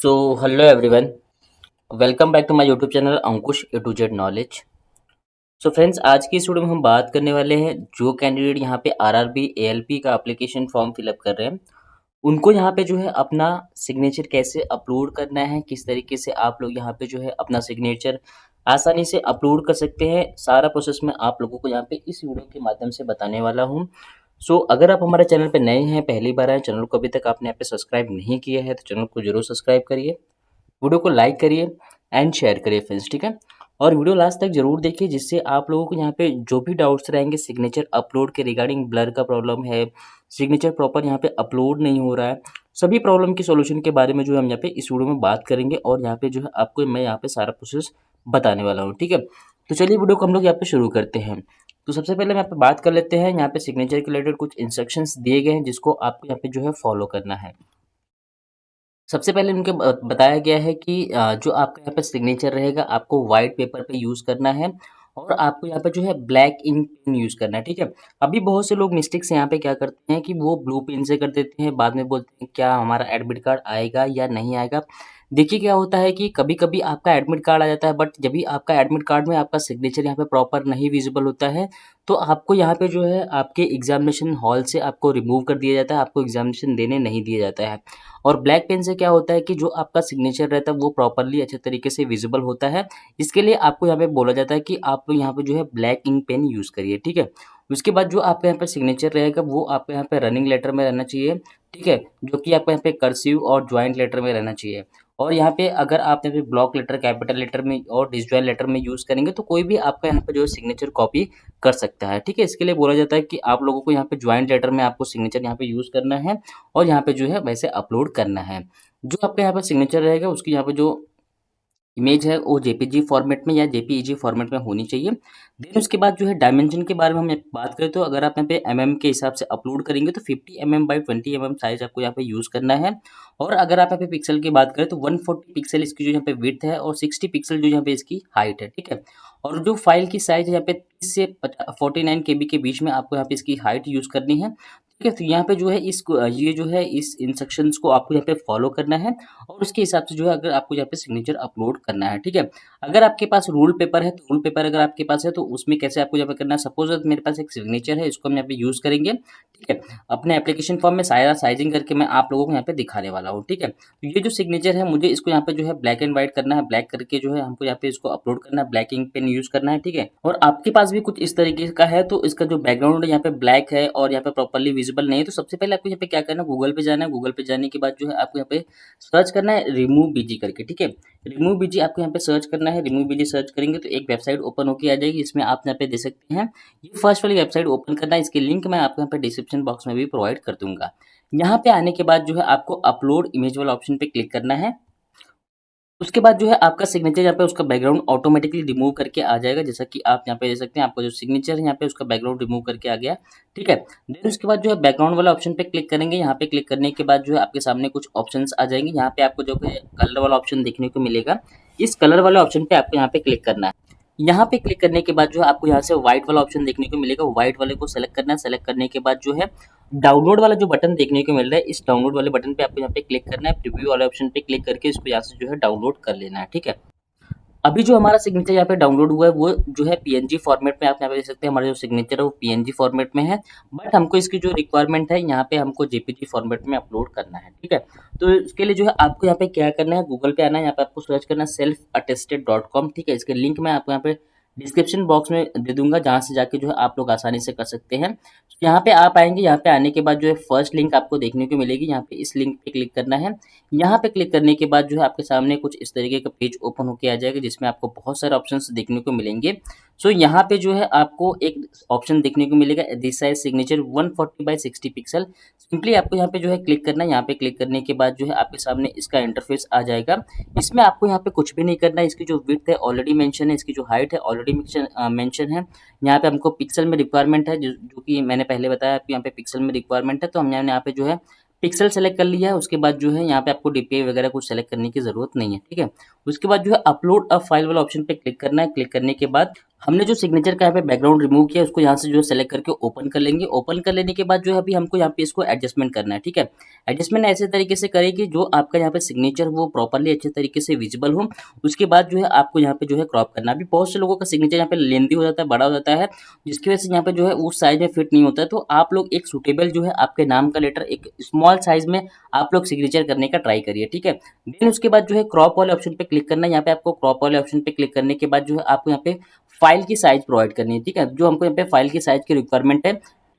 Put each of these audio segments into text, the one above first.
So hello everyone, welcome back to my YouTube channel Ankush A to Z knowledge. So friends, आज की इस video में हम बात करने वाले हैं जो कैंडिडेट यहाँ पे आरआरबी एएलपी का एप्लीकेशन फॉर्म फिलअप कर रहे हैं, उनको यहाँ पे जो है अपना सिग्नेचर कैसे अपलोड करना है, किस तरीके से आप लोग यहाँ पे जो है अपना सिग्नेचर आसानी से अपलोड कर सकते हैं। सारा प्रोसेस मैं आप लोगों को यहाँ पे इस वीडियो के माध्यम से बताने वाला हूँ। सो अगर आप हमारे चैनल पे नए हैं, पहली बार आए, चैनल को अभी तक आपने यहाँ पे सब्सक्राइब नहीं किया है तो चैनल को जरूर सब्सक्राइब करिए, वीडियो को लाइक करिए एंड शेयर करिए फ्रेंड्स, ठीक है। और वीडियो लास्ट तक जरूर देखिए, जिससे आप लोगों को यहाँ पे जो भी डाउट्स रहेंगे सिग्नेचर अपलोड के रिगार्डिंग, ब्लर का प्रॉब्लम है, सिग्नेचर प्रॉपर यहाँ पे अपलोड नहीं हो रहा है, सभी प्रॉब्लम के सॉल्यूशन के बारे में जो है हम यहाँ पे इस वीडियो में बात करेंगे और यहाँ पे जो है आपको मैं यहाँ पे सारा प्रोसेस बताने वाला हूँ, ठीक है। तो चलिए वीडियो को हम लोग यहाँ पे शुरू करते हैं। तो सबसे पहले मैं यहाँ पे बात कर लेते हैं, यहाँ पे सिग्नेचर के रिलेटेड कुछ इंस्ट्रक्शंस दिए गए हैं जिसको आपको यहाँ पे जो है फॉलो करना है। सबसे पहले उनके बताया गया है कि जो आपका यहाँ पे सिग्नेचर रहेगा आपको वाइट पेपर पे यूज़ करना है और आपको यहाँ पे जो है ब्लैक इंक पेन यूज़ करना है, ठीक है। अभी बहुत से लोग मिस्टेक से यहाँ पे क्या करते हैं कि वो ब्लू पेन से कर देते हैं, बाद में बोलते हैं क्या हमारा एडमिट कार्ड आएगा या नहीं आएगा। देखिए क्या होता है कि कभी कभी आपका एडमिट कार्ड आ जाता है, बट जब भी आपका एडमिट कार्ड में आपका सिग्नेचर यहाँ पे प्रॉपर नहीं विजिबल होता है तो आपको यहाँ पे जो है आपके एग्जामिनेशन हॉल से आपको रिमूव कर दिया जाता है, आपको एग्जामिनेशन देने नहीं दिया जाता है। और ब्लैक पेन से क्या होता है कि जो आपका सिग्नेचर रहता है वो प्रॉपरली अच्छे तरीके से विजिबल होता है। इसके लिए आपको यहाँ पे बोला जाता है कि आप यहाँ पे जो है ब्लैक इंक पेन यूज़ करिए, ठीक है। उसके बाद जो आपका यहाँ पे सिग्नेचर रहेगा वो आपको यहाँ पे रनिंग लेटर में रहना चाहिए, ठीक है, जो कि आपको यहाँ पे कर्सिव और ज्वाइंट लेटर में रहना चाहिए। और यहाँ पे अगर आप यहाँ पे ब्लॉक लेटर, कैपिटल लेटर में और डिसजॉइंट लेटर में यूज़ करेंगे तो कोई भी आपका यहाँ पे जो है सिग्नेचर कॉपी कर सकता है, ठीक है। इसके लिए बोला जाता है कि आप लोगों को यहाँ पे ज्वाइंट लेटर में आपको सिग्नेचर यहाँ पे यूज़ करना है और यहाँ पे जो है वैसे अपलोड करना है। जो आपका यहाँ पे सिग्नेचर रहेगा उसकी यहाँ पे जो इमेज है वो जेपीजी फॉर्मेट में या जेपीईजी फॉर्मेट में होनी चाहिए। देन उसके बाद जो है डायमेंशन के बारे में हम बात करें तो अगर आप यहाँ पे एमएम के हिसाब से अपलोड करेंगे तो 50 mm बाई 20 mm साइज आपको यहाँ पे यूज़ करना है। और अगर आप यहाँ पे पिक्सल की बात करें तो 140 पिक्सल इसकी जो यहाँ पे विड्थ है और 60 पिक्सल जो यहाँ पे इसकी हाइट है, ठीक है। और जो फाइल की साइज है यहाँ पे 30 से 49 KB के बीच में आपको यहाँ पे इसकी हाइट यूज़ करनी है, ठीक है। तो यहाँ पे जो है इसको ये जो है इस इंस्ट्रक्शंस को आपको यहाँ पे फॉलो करना है और उसके हिसाब से जो है अगर आपको यहाँ पे सिग्नेचर अपलोड करना है, ठीक है। अगर आपके पास रूल पेपर है तो रूल पेपर अगर आपके पास है तो उसमें कैसे आपको यहाँ पे करना है। सपोज मेरे पास एक सिग्नेचर है, इसको हम यहाँ पे यूज़ करेंगे, ठीक है। अपने एप्लीकेशन फॉर्म में सारा साइजिंग करके मैं आप लोगों को यहाँ पे दिखाने वाला हूँ, ठीक है। तो ये जो सिग्नेचर है मुझे इसको यहाँ पे जो है ब्लैक एंड व्हाइट करना है, ब्लैक करके जो है हमको यहाँ पे इसको अपलोड करना है, ब्लैक इंक पेन यूज़ करना है, ठीक है। और आपके पास भी कुछ इस तरीके का है तो इसका जो बैकग्राउंड यहाँ पे ब्लैक है और यहाँ पे प्रॉपरली विजिबल नहीं है तो सबसे पहले आपको यहाँ पे क्या करना है, गूगल पे जाना है। गूगल पे जाने के बाद जो है आपको यहाँ पे सर्च करना है रिमूव बीजी करके, ठीक है। रिमूव बीजी आपको यहाँ पे सर्च करना है। रिमूव बीजी सर्च करेंगे तो एक वेबसाइट ओपन होकर आ जाएगी, इसमें आप यहाँ पे दे सकते हैं। ये फर्स्ट वाली वेबसाइट ओपन करना है, इसकी लिंक मैं आपको यहाँ पे डिस्क्रिप्शन बॉक्स में भी प्रोवाइड कर दूंगा। यहाँ पे आने के बाद जो है आपको अपलोड इमेज वाला ऑप्शन पे क्लिक करना है। उसके बाद जो है आपका सिग्नेचर यहाँ पे उसका बैकग्राउंड ऑटोमेटिकली रिमूव करके आ जाएगा, जैसा कि आप यहाँ पे देख सकते हैं। आपका जो सिग्नेचर है यहाँ पे उसका बैकग्राउंड रिमूव करके आ गया, ठीक है। देन उसके बाद जो है बैकग्राउंड वाला ऑप्शन पे क्लिक करेंगे। यहाँ पे क्लिक करने के बाद जो है आपके सामने कुछ ऑप्शंस आ जाएंगे। यहाँ पे आपको जो है कलर वाला ऑप्शन देखने को मिलेगा, इस कलर वाले ऑप्शन पे आपको यहाँ पे क्लिक करना है। यहाँ पे क्लिक करने के बाद जो है आपको यहाँ से व्हाइट वाला ऑप्शन देखने को मिलेगा, व्हाइट वाले को सेलेक्ट करना है। सेलेक्ट करने के बाद जो है डाउनलोड वाला जो बटन देखने को मिल रहा है, इस डाउनलोड वाले बटन पे आपको यहाँ पे क्लिक करना है। प्रीव्यू वाले ऑप्शन पे क्लिक करके इसको यहाँ से जो है डाउनलोड कर लेना है, ठीक है। अभी जो हमारा सिग्नेचर यहाँ पे डाउनलोड हुआ है वो जो है पीएनजी फॉर्मेट में, आप यहाँ पे देख सकते हैं हमारा जो सिग्नेचर है वो पीएनजी फॉर्मेट में है। बट हमको इसकी जो रिक्वायरमेंट है यहाँ पे हमको जेपीजी फॉर्मेट में अपलोड करना है, ठीक है। तो इसके लिए जो है आपको यहाँ पे क्या करना है, गूगल पे आना है, यहाँ पे आपको सर्च करना है selfattested.com, ठीक है। इसके लिंक मैं आपको यहाँ पे डिस्क्रिप्शन बॉक्स में दे दूंगा, जहाँ से जाके जो है आप लोग आसानी से कर सकते हैं। यहाँ पे आप आएंगे, यहाँ पे आने के बाद जो है फर्स्ट लिंक आपको देखने को मिलेगी, यहाँ पे इस लिंक पे क्लिक करना है। यहाँ पे क्लिक करने के बाद जो है आपके सामने कुछ इस तरीके का पेज ओपन होकर आ जाएगा, जिसमें आपको बहुत सारे ऑप्शंस देखने को मिलेंगे। सो यहाँ पे जो है आपको एक ऑप्शन देखने को मिलेगा, this size signature 140 by 60 pixel. Simply आपको यहाँ पे जो है क्लिक करना है। यहाँ पे क्लिक करने के बाद जो है आपके सामने इसका इंटरफेस आ जाएगा। इसमें आपको यहाँ पे कुछ भी नहीं करना है। इसकी जो विड्थ है ऑलरेडी मेंशन है, इसकी जो हाइट है ऑलरेडी मेंशन है। यहाँ पे हमको पिक्सल में रिक्वायरमेंट है, जो कि मैंने पहले बताया आपको यहाँ पे पिक्सल में रिक्वायरमेंट है, तो हम यहाँ पे जो है पिक्सल सेलेक्ट कर लिया है। उसके बाद जो है यहाँ पे आपको डीपीआई वगैरह कुछ सेलेक्ट करने की ज़रूरत नहीं है, ठीक है। उसके बाद जो है अपलोड अ फाइल वाला ऑप्शन पे क्लिक करना है। क्लिक करने के बाद हमने जो सिग्नेचर का यहाँ पे बैकग्राउंड रिमूव किया उसको यहाँ से जो है सेलेक्ट करके ओपन कर लेंगे। ओपन कर लेने के बाद जो है अभी हमको यहाँ पे इसको एडजस्टमेंट करना है, ठीक है। एडजस्टमेंट ऐसे तरीके से करें कि जो आपका यहाँ पे सिग्नेचर वो प्रॉपर्ली अच्छे तरीके से विजिबल हो। उसके बाद जो है आपको यहाँ पे जो है क्रॉप करना है। अभी बहुत से लोगों का सिग्नेचर यहाँ पे लेंथी हो जाता है, बड़ा हो जाता है, जिसकी वजह से यहाँ पे जो है उस साइज में फिट नहीं होता है। तो आप लोग एक सुटेबल जो है आपके नाम का लेटर एक स्मॉल साइज में आप लोग सिग्नेचर करने का ट्राई करिए, ठीक है। देन उसके बाद जो है क्रॉप वाले ऑप्शन पे क्लिक करना है। यहाँ पे आपको क्रॉप वाले ऑप्शन पे क्लिक करने के बाद जो है आपको यहाँ पे फाइल की साइज प्रोवाइड करनी है, ठीक है। जो हमको यहाँ पे फाइल की साइज की रिक्वायरमेंट है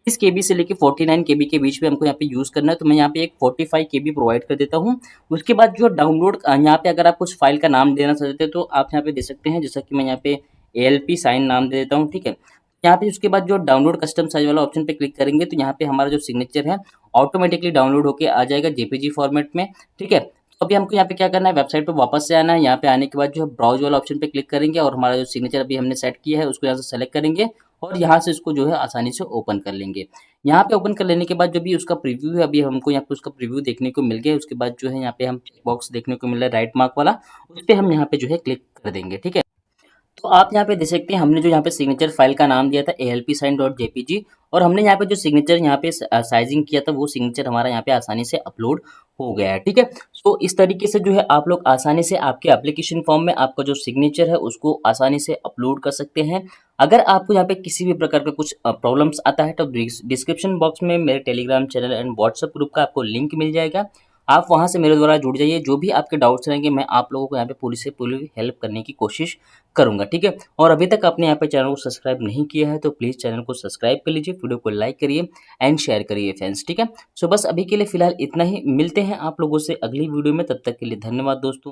30 केबी से लेके 49 केबी के बीच में हमको यहाँ पे यूज़ करना है। तो मैं यहाँ पे एक 45 केबी प्रोवाइड कर देता हूँ। उसके बाद जो डाउनलोड यहाँ पे अगर आप कुछ फाइल का नाम देना चाहते हैं तो आप यहाँ पे दे सकते हैं, जैसा कि मैं यहाँ पे ALP साइन नाम दे देता हूँ, ठीक है। यहाँ पे उसके बाद जो डाउनलोड कस्टम साइज वाला ऑप्शन पे क्लिक करेंगे तो यहाँ पे हमारा जो सिग्नेचर है ऑटोमेटिकली डाउनलोड होके आ जाएगा JPG फॉर्मेट में, ठीक है। तो अभी हमको यहाँ पे क्या करना है, वेबसाइट पे वापस से आना है। यहाँ पे आने के बाद जो है ब्राउज वाला ऑप्शन पे क्लिक करेंगे और हमारा जो सिग्नेचर अभी हमने सेट किया है उसको यहाँ से सेलेक्ट करेंगे और यहाँ से इसको जो है आसानी से ओपन कर लेंगे। यहाँ पे ओपन कर लेने के बाद जो भी उसका प्रीव्यू है, अभी हमको यहाँ पे उसका प्रीव्यू देखने को मिल गया है। उसके बाद जो है यहाँ पे हम चेक बॉक्स देखने को मिल रहा है राइट मार्क वाला, उस पर हम यहाँ पे जो है क्लिक कर देंगे, ठीक है। तो आप यहाँ पे देख सकते हैं हमने जो यहाँ पे सिग्नेचर फाइल का नाम दिया था ALPsign.jpg और हमने यहाँ पे जो सिग्नेचर यहाँ पे साइजिंग किया था वो सिग्नेचर हमारा यहाँ पे आसानी से अपलोड हो गया है, ठीक है। तो इस तरीके से जो है आप लोग आसानी से आपके एप्लीकेशन फॉर्म में आपका जो सिग्नेचर है उसको आसानी से अपलोड कर सकते हैं। अगर आपको यहाँ पे किसी भी प्रकार का कुछ प्रॉब्लम्स आता है तो डिस्क्रिप्शन बॉक्स में मेरे Telegram channel and WhatsApp group का आपको लिंक मिल जाएगा। आप वहाँ से मेरे द्वारा जुड़ जाइए। जो भी आपके डाउट्स रहेंगे मैं आप लोगों को यहाँ पे पूरी से पूरी हेल्प करने की कोशिश करूँगा, ठीक है। और अभी तक आपने यहाँ पे चैनल को सब्सक्राइब नहीं किया है तो प्लीज़ चैनल को सब्सक्राइब कर लीजिए, वीडियो को लाइक करिए एंड शेयर करिए फ्रेंड्स, ठीक है। सो बस अभी के लिए फ़िलहाल इतना ही। मिलते हैं आप लोगों से अगली वीडियो में, तब तक के लिए धन्यवाद दोस्तों।